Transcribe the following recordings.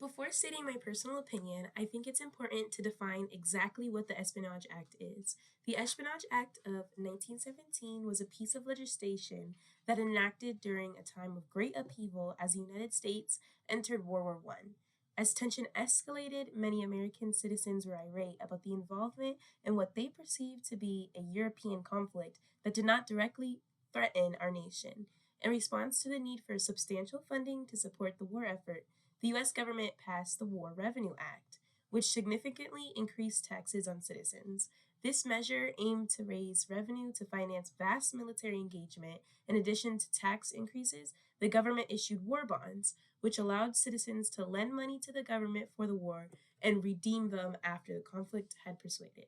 Before stating my personal opinion, I think it's important to define exactly what the Espionage Act is. The Espionage Act of 1917 was a piece of legislation that enacted during a time of great upheaval as the United States entered World War I. As tension escalated, many American citizens were irate about the involvement in what they perceived to be a European conflict that did not directly threaten our nation. In response to the need for substantial funding to support the war effort, the U.S. government passed the War Revenue Act, which significantly increased taxes on citizens. This measure aimed to raise revenue to finance vast military engagement. In addition to tax increases, the government issued war bonds, which allowed citizens to lend money to the government for the war and redeem them after the conflict had persuaded.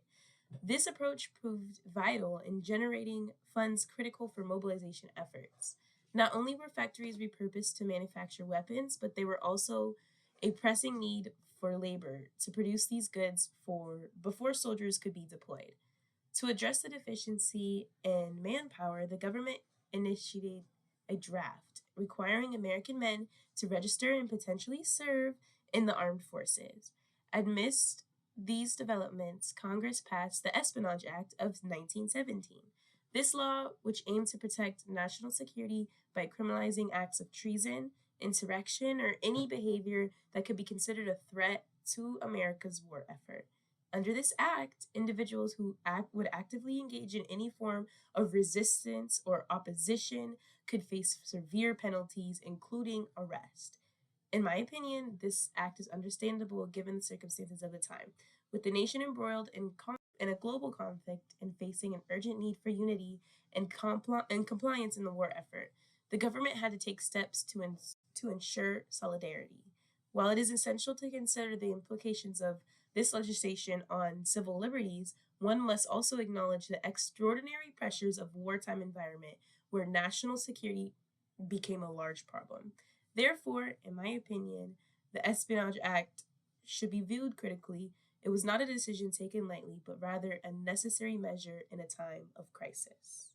This approach proved vital in generating funds critical for mobilization efforts. Not only were factories repurposed to manufacture weapons, but they were also a pressing need for labor to produce these goods before soldiers could be deployed. To address the deficiency in manpower, the government initiated a draft requiring American men to register and potentially serve in the armed forces. Amidst these developments, Congress passed the Espionage Act of 1917. This law, which aimed to protect national security by criminalizing acts of treason, insurrection, or any behavior that could be considered a threat to America's war effort. Under this act, individuals who would actively engage in any form of resistance or opposition could face severe penalties, including arrest. In my opinion, this act is understandable given the circumstances of the time, with the nation embroiled in a global conflict and facing an urgent need for unity and compliance in the war effort. The government had to take steps to ensure solidarity. While it is essential to consider the implications of this legislation on civil liberties, one must also acknowledge the extraordinary pressures of wartime environment where national security became a large problem. Therefore, in my opinion, the Espionage Act should be viewed critically. It was not a decision taken lightly, but rather a necessary measure in a time of crisis.